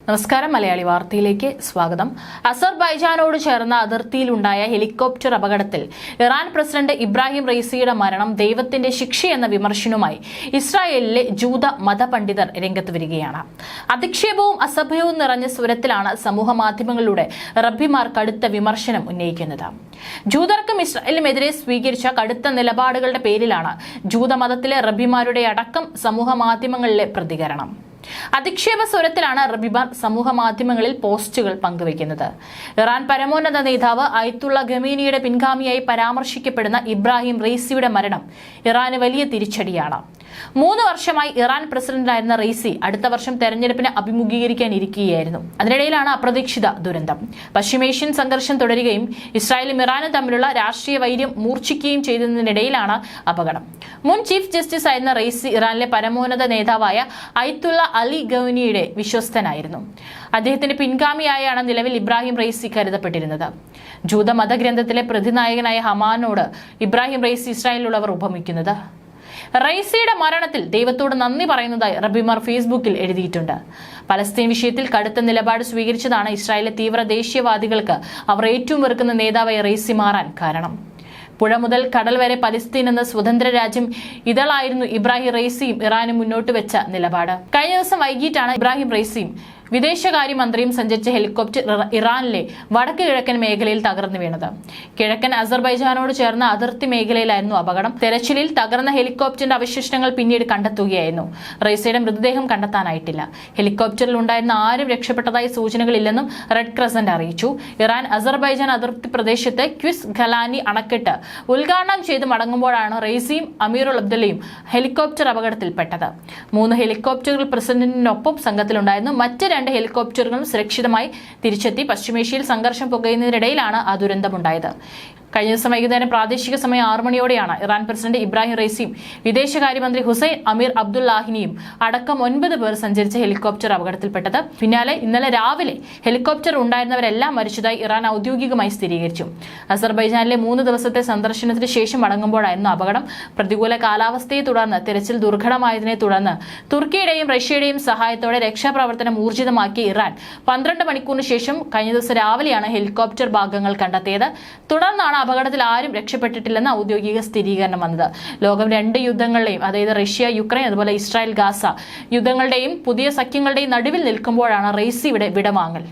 നമസ്കാരം. മലയാളി വാർത്തയിലേക്ക് സ്വാഗതം. അസർബൈജാനോട് ചേർന്ന അതിർത്തിയിലുണ്ടായ ഹെലികോപ്റ്റർ അപകടത്തിൽ ഇറാൻ പ്രസിഡന്റ് ഇബ്രാഹിം റൈസിയുടെ മരണം ദൈവത്തിന്റെ ശിക്ഷയെന്ന വിമർശനവുമായി ഇസ്രായേലിലെ ജൂത മതപണ്ഡിതർ രംഗത്ത് വരികയാണ്. അധിക്ഷേപവും അസഭ്യവും നിറഞ്ഞ സ്വരത്തിലാണ് സമൂഹ മാധ്യമങ്ങളിലൂടെ റബ്ബിമാർ കടുത്ത വിമർശനം ഉന്നയിക്കുന്നത്. ജൂതർക്കും ഇസ്രായേലിനുമെതിരെ സ്വീകരിച്ച കടുത്ത നിലപാടുകളുടെ പേരിലാണ് ജൂതമതത്തിലെ റബ്ബിമാരുടെ അടക്കം സമൂഹ മാധ്യമങ്ങളിലെ പ്രതികരണം. അധിക്ഷേപ സ്വരത്തിലാണ് റബ്ബിമാർ സമൂഹ മാധ്യമങ്ങളിൽ പോസ്റ്റുകൾ പങ്കുവയ്ക്കുന്നത്. ഇറാൻ പരമോന്നത നേതാവ് അയത്തുള്ള ഖമീനിയുടെ പിൻഗാമിയായി പരാമർശിക്കപ്പെടുന്ന ഇബ്രാഹിം റൈസിയുടെ മരണം ഇറാന് വലിയ തിരിച്ചടിയാണ്. 3 വർഷമായി ഇറാൻ പ്രസിഡന്റായിരുന്ന റൈസി അടുത്ത വർഷം തെരഞ്ഞെടുപ്പിന് അഭിമുഖീകരിക്കാനിരിക്കുകയായിരുന്നു. അതിനിടയിലാണ് അപ്രതീക്ഷിത ദുരന്തം. പശ്ചിമേഷ്യൻ സംഘർഷം തുടരുകയും ഇസ്രായേലും ഇറാനും തമ്മിലുള്ള രാഷ്ട്രീയ വൈര്യം മൂർച്ഛിക്കുകയും ചെയ്തതിനിടയിലാണ് അപകടം. മുൻ ചീഫ് ജസ്റ്റിസ് ആയിരുന്ന റൈസി ഇറാനിലെ പരമോന്നത നേതാവായ അയത്തുള്ള അലി ഖമീനിയുടെ വിശ്വസ്തനായിരുന്നു. അദ്ദേഹത്തിന്റെ പിൻഗാമിയായാണ് നിലവിൽ ഇബ്രാഹിം റൈസി കരുതപ്പെട്ടിരുന്നത്. ജൂത മതഗ്രന്ഥത്തിലെ പ്രതിനായകനായ ഹമാനോട് ഇബ്രാഹിം റൈസി ഇസ്രായേലിലുള്ളവർ ഉപമിക്കുന്നത്. റൈസിയുടെ മരണത്തിൽ ദൈവത്തോട് നന്ദി പറയുന്നതായി റബ്ബിമാർ ഫേസ്ബുക്കിൽ എഴുതിയിട്ടുണ്ട്. പലസ്തീൻ വിഷയത്തിൽ കടുത്ത നിലപാട് സ്വീകരിച്ചതാണ് ഇസ്രായേലിലെ തീവ്ര ദേശീയവാദികൾക്ക് അവർ ഏറ്റവും വെറുക്കുന്ന നേതാവായി റൈസി മാറാൻ കാരണം. പുഴ മുതൽ കടൽ വരെ പലസ്തീൻ എന്ന സ്വതന്ത്ര രാജ്യം ഇതളായിരുന്നു ഇബ്രാഹിം റൈസിയും ഇറാനും മുന്നോട്ട് വെച്ച നിലപാട്. കഴിഞ്ഞ ദിവസം വൈകിട്ടാണ് ഇബ്രാഹിം റൈസിയും വിദേശകാര്യമന്ത്രിയും സഞ്ചരിച്ച ഹെലികോപ്റ്റർ ഇറാനിലെ വടക്ക് കിഴക്കൻ മേഖലയിൽ തകർന്നു വീണത്. കിഴക്കൻ അസർബൈജാനോട് ചേർന്ന അതിർത്തി മേഖലയിലായിരുന്നു അപകടം. തെരച്ചിലിൽ തകർന്ന ഹെലികോപ്റ്ററിന്റെ അവശിഷ്ടങ്ങൾ പിന്നീട് കണ്ടെത്തുകയായിരുന്നു. റൈസിയുടെ മൃതദേഹം കണ്ടെത്താനായിട്ടില്ല. ഹെലികോപ്റ്ററിൽ ഉണ്ടായിരുന്ന ആരും രക്ഷപ്പെട്ടതായി സൂചനകളില്ലെന്നും റെഡ് ക്രസന്റ് അറിയിച്ചു. ഇറാൻ അസർബൈജാൻ അതിർത്തി പ്രദേശത്ത് ക്വിസ് ഖലാനി അണക്കെട്ട് ഉദ്ഘാടനം ചെയ്ത് മടങ്ങുമ്പോഴാണ് റൈസിയും അമീറുൽ അബ്ദുള്ളയും ഹെലികോപ്റ്റർ അപകടത്തിൽപ്പെട്ടത്. 3 ഹെലികോപ്റ്ററുകൾ പ്രസിഡന്റിനൊപ്പം സംഘത്തിലുണ്ടായിരുന്നു. മറ്റ് 2 ഹെലികോപ്റ്ററുകളും സുരക്ഷിതമായി തിരിച്ചെത്തി. പശ്ചിമേഷ്യയിൽ സംഘർഷം പുകയുന്നതിനിടയിലാണ് ആ ദുരന്തമുണ്ടായത്. കഴിഞ്ഞ ദിവസം വൈകുന്നേരം പ്രാദേശിക സമയം 6 മണിയോടെയാണ് ഇറാൻ പ്രസിഡന്റ് ഇബ്രാഹിം റൈസിയും വിദേശകാര്യമന്ത്രി ഹുസൈൻ അമീർ അബ്ദുല്ലാഹിനിയും അടക്കം 9 പേർ സഞ്ചരിച്ച ഹെലികോപ്റ്റർ അപകടത്തിൽപ്പെട്ടത്. പിന്നാലെ ഇന്നലെ രാവിലെ ഹെലികോപ്റ്റർ ഉണ്ടായിരുന്നവരെല്ലാം മരിച്ചതായി ഇറാൻ ഔദ്യോഗികമായി സ്ഥിരീകരിച്ചു. അസർബൈജാനിലെ 3 ദിവസത്തെ സന്ദർശനത്തിന് ശേഷം മടങ്ങുമ്പോഴായിരുന്നു അപകടം. പ്രതികൂല കാലാവസ്ഥയെ തുടർന്ന് തിരച്ചിൽ ദുർഘടമായതിനെ തുടർന്ന് തുർക്കിയുടെയും റഷ്യയുടെയും സഹായത്തോടെ രക്ഷാപ്രവർത്തനം ഊർജിതമാക്കിയ ഇറാൻ 12 മണിക്കൂറിന് ശേഷം കഴിഞ്ഞ ദിവസം രാവിലെയാണ് ഹെലികോപ്റ്റർ ഭാഗങ്ങൾ കണ്ടെത്തിയത്. തുടർന്നാണ് അപകടത്തിൽ ആരും രക്ഷപ്പെട്ടിട്ടില്ലെന്ന് ഔദ്യോഗിക സ്ഥിരീകരണം വന്നത്. ലോകം 2 യുദ്ധങ്ങളുടെയും, അതായത് റഷ്യ യുക്രൈൻ അതുപോലെ ഇസ്രായേൽ ഗാസ യുദ്ധങ്ങളുടെയും പുതിയ സഖ്യങ്ങളുടെയും നടുവിൽ നിൽക്കുമ്പോഴാണ് റൈസിയുടെ വിടവാങ്ങൽ.